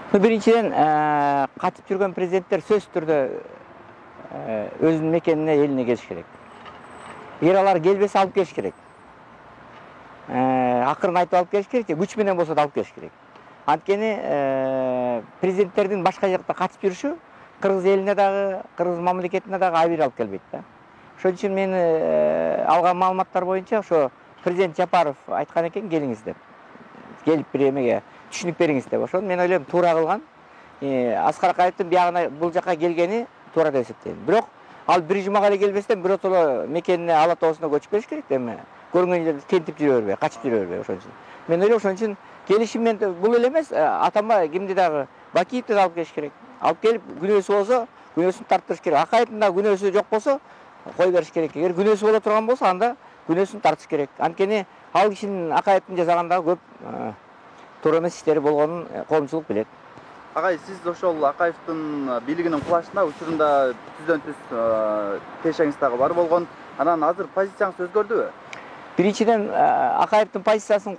Биринчиден катып жүргөн президенттер сөзсүз түрдө өзүнүн мекенине, элине келиш керек. Эгер алар келбесе алып келиш керек. Акырын айтып алып келиш керек, күч менен болсо да алып келиш керек. Анткени президенттердин башка жакта катып жүрүшү кыргыз элине дагы, кыргыз мамлекетине дагы абийир алып келбейт да. Ошон үчүн мен алган маалыматтар боюнча ошо президент Жапаров айткан экен, келиңиз деп. Келип бир эмеге түшүнүк бериңиз деп. Ошону мен ойлойм туура кылган. Аскар Акаевдин биягына бул жака келгени туура деп эсептейм. Бирок ал бир жумага эле келбестен биротоло мекенине, Ала тоосуна көчүп келиш керек да эми. Көргөн жерде тентип жүрө бербей, качып жүрө бербей ошон үчүн. Мен ойлойм ошон үчүн келишим мен бул эле эмес, атама кимди дагы Бакиевди да алып келиш керек. Алып келип күнөөсү болсо, күнөөсүн тарттырыш керек. Акаевдин да күнөөсү жок болсо кой бериш керек. Эгер күнөөсү боло турган болсо анда күнөөсүн тартыш керек. Анткени ал кишинин Акаевдин жасаганда көп туура эмес иштери болгонун коомчулук билет. Агай, сиз ошол Акаевдин бийлигинин кулашына учурунда түздөн түз тиешеңиз дагы бар болгон. Анан азыр позицияңыз өзгөрдүбү? Биринчиден Акаевдин позициясын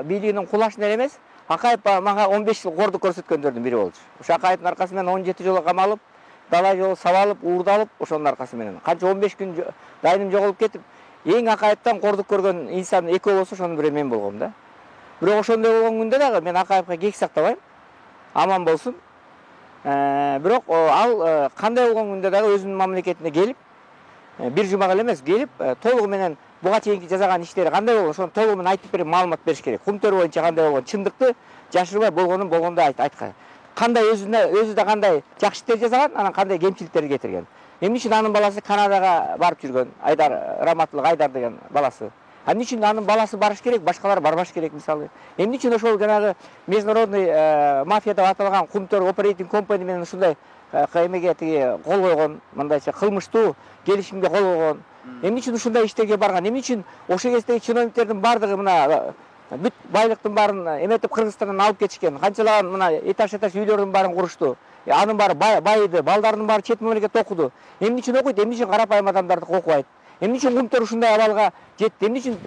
бийлигинин кулашына эле эмес, Акаев мага 15 жыл кордук көрсөткөндөрдүн бири болчу. Ошо Акаевдин аркасы менен 17 жолу камалып, дала жолу сабалып, уурдалып, ошонун аркасы менен. Канча 15 күн дайыным жоголуп кетип, эң Акаевден кордук көргөн инсан экөө болсо ошонун бири мен болгом да. Бирок ошондой болгон күндө дагы мен Акаевга кек сактабайм. Аман болсун. Бирок ал кандай болгон күндө дагы өзүнүн мамлекетине келип, бир жумага эле эмес, келип толугу менен буга чейинки жасаган иштери кандай болгон, ошону толугу менен айтып берип маалымат бериш керек. Кум төр боюнча кандай болгон, чындыкты жашырбай болгонун болгондой айткан. Кандай өзү да кандай жакшы иштер жасаган, анан кандай кемчиликтерди кетирген. Эмне үчүн анын баласы Канадага барып жүргөн, Айдар Раматылык Айдар деген баласы. Эмне үчүн анын баласы барыш керек, башкалар барбаш керек мисалы. Эмне үчүн ошол жанагы международный мафия деп аталган Кумтөр оперейтинг компани менен ушундай эмеге тиги кол койгон, мындайча кылмыштуу келишимге кол койгон. Эмне үчүн ушундай иштерге барган? Эмне үчүн ошол кездеги чиновниктердин бардыгы мына бүт байлыктын баарын эметип Кыргызстандан алып кетишкен. Канчалаган мына этаж үйлөрдүн баарын курушту. Анын баары байыды, балдарынын баары чет мамлекетте окуду. Эмне үчүн окуйт? Эмне үчүн карапайым адамдарды окубайт? Эмне үчүн Кумтөр ушундай абалга жетти? Эмне үчүн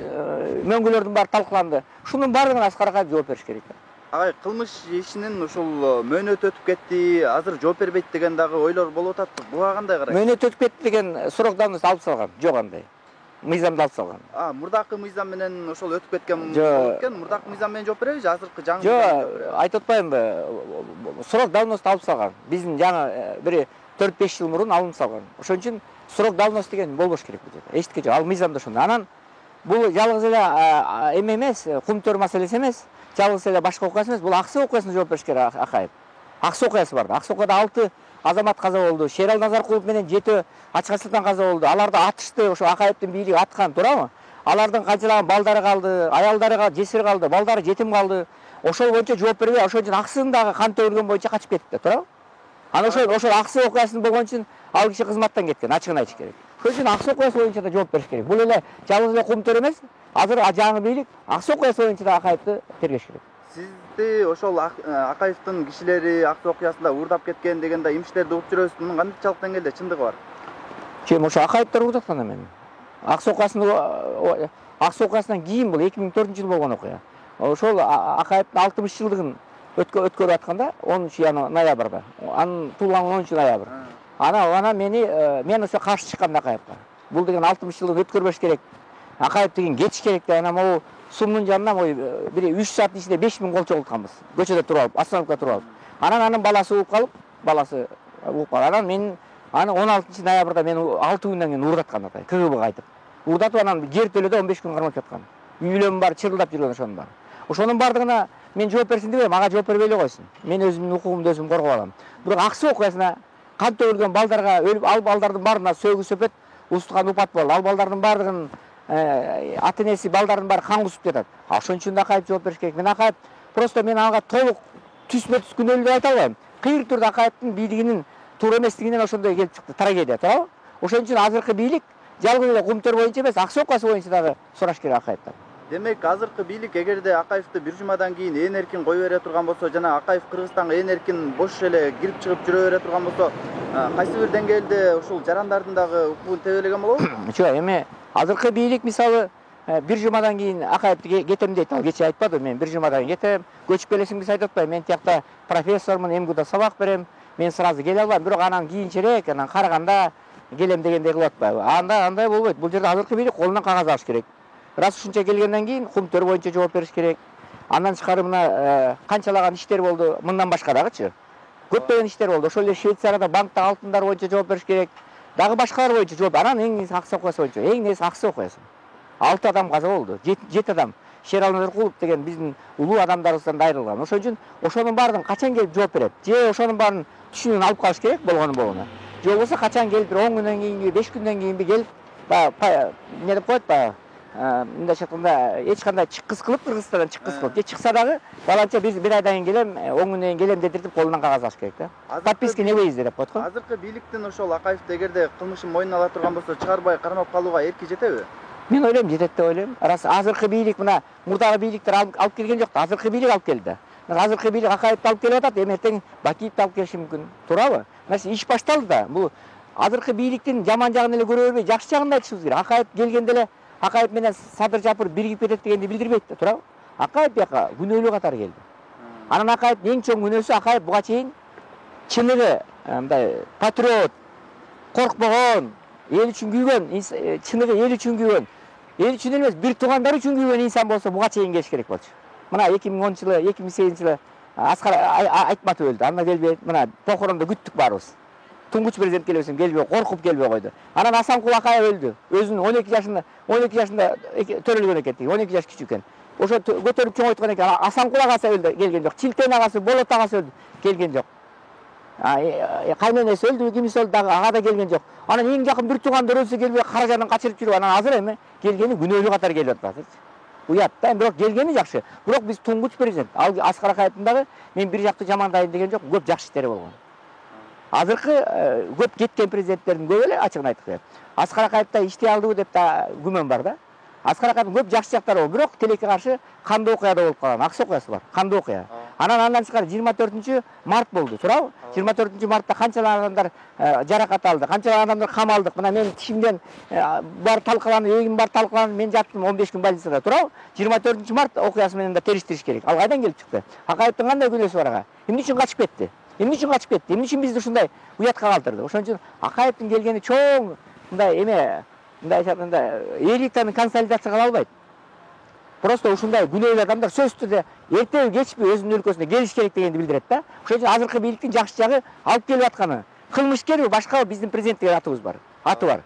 мөңгүлөрдүн баары талкыланды? Ушунун баардыгына Аскар Акаев жооп бериш керек. Агай, кылмыш ишинин ушул мөөнөтү өтүп кетти, азыр жооп бербейт деген дагы ойлор болуп атат. Буга кандай карайсыз? Мөөнөтү өтүп кетти деген срок давность алып салган, жок андай. Мыйзамды алып салган. Мурдакы мыйзам менен ошол өтүп кеткен болуп экен. Мурдакы мыйзам менен жооп беребиз, азыркы жаңы мыйзам? Жок, айтып атпаймынбы? Срок давность алып салган. Биздин жаңы бир 4-5 жыл мурун алынып салган. Ошон үчүн срок давность деген болбош керек бул жерде. Эчтеке жок. Ал мыйзамда ошондой. Анан бул жалгыз эле эме эмес, Кумтөр маселеси эмес, жалгыз эле башка окуясы эмес, бул Аксы окуясына жооп бериш керек Акаев. Аксы окуясы бар. Аксы окуяда 6 азамат каза болду. Шерал Назаркулов менен 7 Ачка Султан каза болду. Аларды атышты, ошо Акаевдин бийлиги аткан, туурабы? Алардын канчалаган балдары калды, аялдары жесир калды, балдары жетим калды. Ошол боюнча жооп бербей, ошон үчүн Аксынын дагы кан төгүлгөн боюнча качып кетти, туурабы? Анан ошол Аксы окуясын болгон үчүн ал киши кызматтан кеткен, ачыгын айтыш керек. Ошон үчүн Аксы окуясы боюнча да жооп бериш керек. Бул эле жалгыз эле Кумтөр эмес, азыр жаңы бийлик Аксы окуясы боюнча да Акаевди тергеш керек. Сизди ошол Акаевдин кишилери Аксы окуясында уурдап кеткен деген да имиштерди угуп жүрөбүз. Мунун кандайчалык деңгээлде чындыгы бар? Чем ошо Акаевдер уурдаткан эми. Аксы окуясынан кийин бул 2004-жыл болгон окуя. Ошол Акаевдин 60 жылдыгын өткөрүп атканда 10 ноябрда. Анын туулганы 10 ноябрь. Анан мен ошо каршы чыккам Акаевга. Бул деген 60 жылын өткөрбөш керек. Акаев деген кетиш керек деп, анан могу сумдун жанына бир 3 сааттын ичинде 5000 кол чогултканбыз. Көчөдө туруп алып, остановкада туруп алып. Анан анын баласы угуп калып, Анан мен аны 16 ноябрда мен 6 күндөн кийин уурдаткан Акаев, КГБга айтып. Уурдатып анан жер төлөдө 15 күн кармап жаткан. Үйлөрүм бар, чырылдап жүргөн ошонун баары. Ошонун бардыгына мен жооп берсин дебейм, ага жооп бербей эле койсун. Мен өзүмдүн укугумду өзүм коргоп алам. Бирок Аксы окуясына кан төгүлгөн балдарга өлүп, ал балдардын баарына сөгүү сөпөт, устукан упат болду. Ал балдардын бардыгын ата энеси балдардын баары кан кусуп жатат. Ошон үчүн да Акаев жооп бериш керек. Мен Акаев просто мен ага толук түзмө-түз күнөөлүү деп айта албайм. Кыйыр түрдө Акаевдин бийлигинин туура эместигинен ошондой келип чыкты трагедия, туурабы? Ошон үчүн азыркы бийлик жалгыз эле Кумтөр боюнча эмес, Аксы окуясы боюнча дагы сураш керек Акаевден. Демек, азыркы бийлик эгерде Акаевди бир жумадан кийин ээн эркин кое бере турган болсо, жана Акаев Кыргызстанга ээн эркин бош эле кирип чыгып жүрө бере турган болсо, кайсы бир деңгээлде ушул жарандардын дагы укугун тебелеген болобу? Жок, эми азыркы бийлик мисалы бир жумадан кийин Акаевди кетем дейт. Ал кече айтпады, мен бир жумадан кийин кетем. Көчүп келесиң десе айтып атпайм. Мен тиякта профессормун, МГУда сабак берем. Мен сразу келе албайм. Бирок анан кийинчерээк, анан караганда келем дегендей кылып атпайбы. Андай болбойт. Бул жерде азыркы бийлик колунан кагаз алыш керек. Раз ушунча келгенден кийин кумтөр боюнча жооп бериш керек. Андан тышкары мына канчалаган иштер болду, мындан башка дагычы. Көптөгөн иштер болду. Ошол эле Швейцарияда банктагы алтындар боюнча жооп бериш керек. Дагы башкалар боюнча жооп. Анан эң несі аксы окуясы боюнча. Эң несі аксы окуясы. 6 адам каза болду. 7 адам. Шералы Нуркулов деген биздин улуу адамдарыбыздан айрылган. Ошон үчүн ошонун баардыгын качан келип жооп берет? Же ошонун баарын түшүнүн алып калыш керек болгону. Же болбосо качан келип, 10 күндөн кийинби, 5 күндөн кийинби келип, эмне деп коет баягы, мындайча айтканда эч кандай чыккыс кылып, Кыргызстандан чыккыс кылып, же чыкса дагы баланча бир айдан кийин келем, 10 күндөн кийин келем дедиртип колунан кагаз алыш керек да. Подписка не выезде деп коет го. Азыркы бийликтин ошол Акаевди эгерде кылмышын мойнуна ала турган болсо, чыгарбай кармап калууга эрки жетеби? Мен ойлойм, жетет деп ойлойм. Рас азыркы бийлик мына мурдагы бийликтер алып келген жок да, азыркы бийлик алып келди. Азыркы бийлик Акаевди алып келип атат, эмертең Бакиевди алып келиши мүмкүн. Туурабы? Мына иш башталды да. Бул азыркы бийликтин жаман жагын эле көрө бербей, жакшы жагын да айтышыбыз керек. Акаев келгенде эле Акаев менен Садыр Жапыр биригип кетет дегенди билдирбейт да, туурабы? Акаев бияка күнөөлүү катары келди. Анан Акаевдин эң чоң күнөөсү, Акаев буга чейин чыныгы мындай патриот, коркпогон, эл үчүн күйгөн, чыныгы эл үчүн күйгөн. Эл үчүн эмес, бир туугандары үчүн күйгөн инсан болсо буга чейин келиш керек болчу. Мына 2010-жылы, 2008-жылы Аскар Айтматов өлдү. Анда келбей, мына похоронду күттүк баарыбыз. Туңгуч президент келбесин, келбей, коркуп келбей койду. Анан Асанкул Акаев өлдү. Өзүнүн 12 жашында төрөлгөн экен, 12 жаш кичүү экен. Ошо көтөрүп чоңойткон экен. Асанкул агасы өлдү, келген жок. Чилтен агасы, Болот агасы өлдү, келген жок. Кайненеси өлдү, кимиси өлдү, ага да келген жок. Анан эң жакын бир туугандар өлсө келбей, каражандан качырып жүрүп, анан азыр эми келгени күнөөлүү катары келип атат. Уят да, бирок келгени жакшы. Бирок биз туңгуч президент, ал Аскар Акаевдин дагы мен бир жакты жамандайын деген жок, көп жакшы иштери болгон. Азыркы көп кеткен президенттердин көп эле ачыгын айткыла. Аскар Акаевди иштей алдыбы деп да күмөн бар да. Аскар Акаевдин көп жакшы жактары бар, бирок тилекке каршы кандуу окуяда болуп калган, аксы окуясы бар, кандуу окуя. Андан тышкары 24-март болду, туурабы? 24-мартта канчалар адамдар жаракат алды, канчалар адамдар камалдык. Мына мен тишимден бар талкаланып, эгим бар талкаланып, мен жаттым 15 күн больницада, туурабы? 24-март окуясы менен да териштириш керек. Ал кайдан келип чыкты? Акаевдин кандай күнөөсү бар ага? Эмне үчүн качып кетти? Эмне үчүн качып кетти? Эмне үчүн бизди ушундай уятка калтырды? Ошон үчүн Акаевдин келгени чоң мындай мындай айтканда элитаны консолидация кыла албайт. Просто ушундай күнөөлүү адамдар сөзсүз түрдө эртеби кечпи өзүнүн өлкөсүнө келиш керек дегенди билдирет да. Ошон үчүн азыркы бийликтин жакшы жагы алып келип атканы. Кылмышкерби, башкабы биздин президент деген атыбыз бар. Аты бар.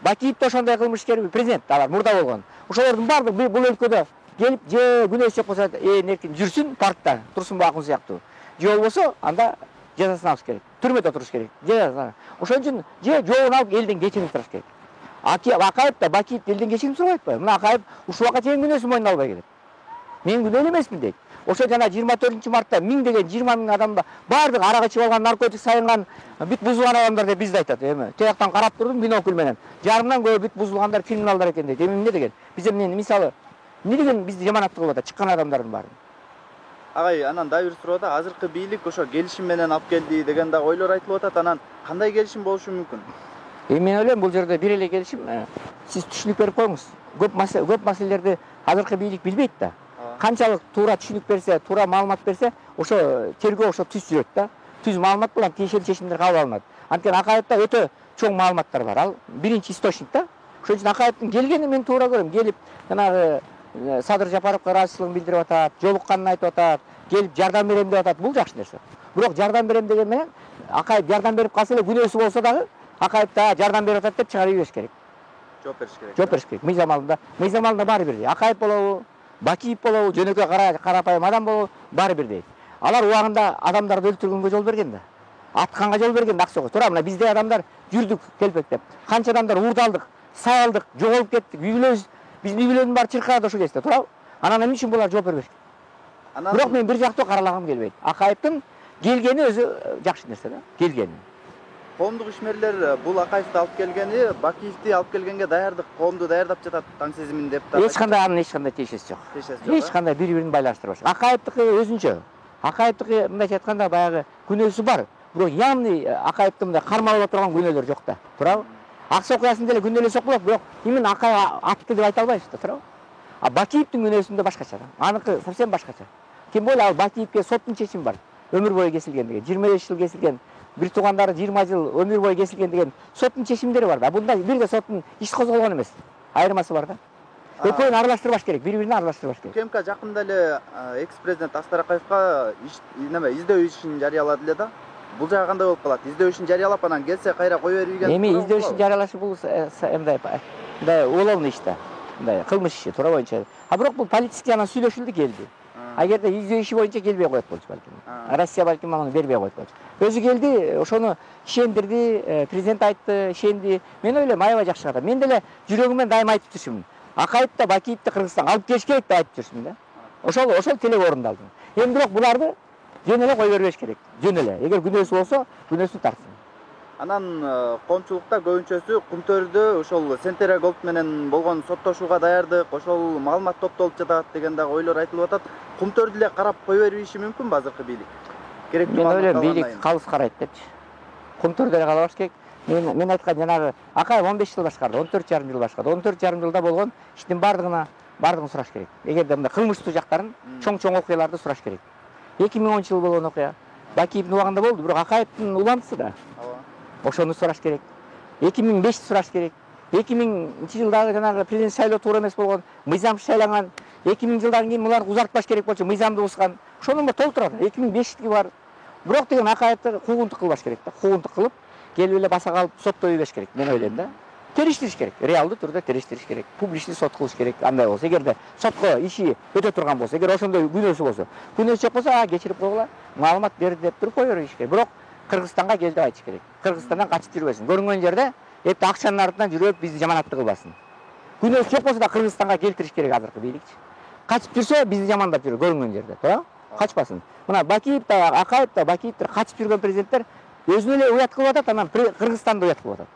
Бакиев да ошондой кылмышкерби, президент алар мурда болгон. Ошолордун баардыгы бул өлкөдө келип же күнөөсү жок болсо эркин жүрсүн паркта, Турсунбай Акун сыяктуу. Же болбосо анда жазасын алыш керек. Түрмөдө туруш керек. Ошон үчүн же жообун алып элден кечирим сураш керек. Акаев да Бакиев элден кечирим сурабай атпайбы? Мына Акаев ушул убакка чейин күнөөсүн мойнуна албай келет. Мен күнөөлүү эмесмин дейт. Ошо жана 24-мартта 1000 деген 20 миң адамда баардык арак ичип алган, наркотик сайынган, бүт бузулган адамдар деп бизди айтат. Эми тияктан карап турдум бинокль менен. Жарымдан көп бүт бузулгандар, криминалдар экен дейт. Эми эмне деген? Биз эмне мисалы эмне деген бизди жаманаттык кылып атат, чыккан адамдардын баарын. Агай, анан дагы бир суроо да, азыркы бийлик ошо келишим менен алып келди деген дагы ойлор айтылып атат. Анан кандай келишим болушу мүмкүн? Мен ойлойм, бул жерде бир эле келишим, сиз түшүнүк берип коюңуз. Көп маселелерди азыркы бийлик билбейт да. Канчалык туура түшүнүк берсе, туура маалымат берсе, ошо тергөө ошо түз жүрөт да. Түз маалымат менен тиешелүү чечимдер кабыл алынат. Анткени Акаевда өтө чоң маалыматтар бар. Ал биринчи источник да. Ошон үчүн Акаевдин келгени мен туура көрөм. Келип, жанагы Садыр Жапаровго ыраазычылыгын билдирип атат, жолукканын айтып атат, келип жардам берем деп атат. Бул жакшы нерсе. Бирок жардам берем деген менен Акаев жардам берип калса эле күнөөсү болсо дагы Акаев да жардам берип атат деп чыгарып ийбеш керек. Жооп бериш керек. Жооп бериш керек. Мыйзамалында баары бирдей. Акаев болобу, Бакиев болобу, жөнөкөй карапайым адам болобу, баары бирдей. Алар убагында адамдарды өлтүргөнгө жол берген да. Атканга жол берген да, акча окуп. Туура, мына биздей адамдар жүрдүк келпектеп. Канча адамдар уурдалдык, саялдык, жоголуп кеттик. Биздин үй бүлөнүн баары чыркырады ошол кезде, туурабы? Анан эмне үчүн булар жооп бербеш? Бирок мен бир жактуу каралагым келбейт. Акаевдин келгени өзү жакшы нерсе да, келгени. Коомдук ишмерлер бул Акаевди алып келгени, Бакиевди алып келгенге даярдык, коомду даярдап жатат, таң сезимин деп да. Эч кандай тиешеси жок. Эч кандай бири-бирин байланыштырбаш. Акаевдики өзүнчө. Акаевдики мындайча айтканда баягы күнөөсү бар. Бирок явный Акаевдин мындай кармалып турган күнөөлөр жок да. Туурабы? Аксы окуясын деле күнөөлөсөк болот, бирок именно Акаев атты деп айта албайбыз да, туурабы? А Бакиевдин күнөөсүндө башкача да. Аныкы совсем башкача. Тем более ал Бакиевге соттун чечими бар. Өмүр бою кесилген деген, 25 жыл кесилген, бир туугандары 20 жыл өмүр бою кесилген деген соттун чечимдери бар да. Бунда бирге соттун иш козголгон эмес. Айырмасы бар да. Экөөнү аралаштырбаш керек, бири-бирине аралаштырбаш керек. УКМК жакында эле экс президент Аскар Акаевка издөө ишин жарыялады эле да. Бул жагы кандай болуп калат? Издөө ишин жарыялап анан келсе кайра кое берип ийген. Эми издөө ишин жарыялашы бул мындай уголовный иш да. Мындай кылмыш иши туура боюнча. А бирок бул полицейский анан сүйлөшүлдү келди. Агерде издөө иши боюнча келбей коет болчу балким. Россия балким аны бербей коет болчу. Өзү келди, ошону ишендирди, президент айтты, ишенди. Мен ойлойм аябай жакшы адам. Мен деле жүрөгүмөн дайыма айтып жүрчүмүн. Акаев да Бакиевди Кыргызстанга алып келиш керек деп айтып жүрчүмүн да. Ошол тилек орундалды. Эми бирок буларды жөн эле кой бербеш керек. Жөн эле. Эгер күнөөсү болсо, күнөөсүн тартсын. Анан коомчулукта көбүнчөсү Кумтөрдө ошол Сентере Голд менен болгон соттошууга даярдык, ошол маалымат топтолуп жатат деген дагы ойлор айтылып атат. Кумтөрдү эле карап кое бериши мүмкүнбү азыркы бийлик? Керектүү Мен ойлойм маалымат бийлик калыс карайт депчи. Кумтөрдү эле калабаш керек. Мен айткан жанагы Акаев 15 жыл башкарды, 14,5 жыл башкарды. 14,5 жылда болгон иштин бардыгын сураш керек. Эгерде мындай кылмыштуу жактарын, чоң окуяларды сураш керек. 2010 болгон окуя. Бакиевдин убагында болду, бирок Акаевдин улантысы да. Ошону сураш керек. 2005 сураш керек. 2000-жылдагы жанагы президент шайлоо туура эмес болгон, мыйзам шайланган. 2000-жылдан кийин булар узартпаш керек болчу, мыйзамды бузган. Ошону толтурат. 2005-тиги бар. Бирок деген Акаевди куугунтук кылбаш керек да. Куугунтук кылып, келип эле баса калып соттой ийбеш керек. Мен ойлойм да. Териштириш керек. Реалдуу түрдө териштириш керек. Публичный сот кылыш керек. Андай болсо, эгерде сотко иши өтө турган болсо, эгер ошондой күнөөсү болсо, күнөөсү жок болсо, кечирип койгула, маалымат берди деп туруп кое бериш керек. Бирок Кыргызстанга кел деп айтыш керек. Кыргызстандан качып жүрбөсүн. Көрүнгөн жерде эпти акчанын артынан жүрүп бизди жаманаттык кылбасын. Күнөөсү жок болсо да Кыргызстанга келтириш керек азыркы бийликчи. Качып жүрсө бизди жамандап жүрөт көрүнгөн жерде, туура? Качпасын. Мына Бакиев да, Акаев да, Бакиевдер качып жүргөн президенттер өзүнө эле уят кылып атат, анан Кыргызстанды уят кылып атат.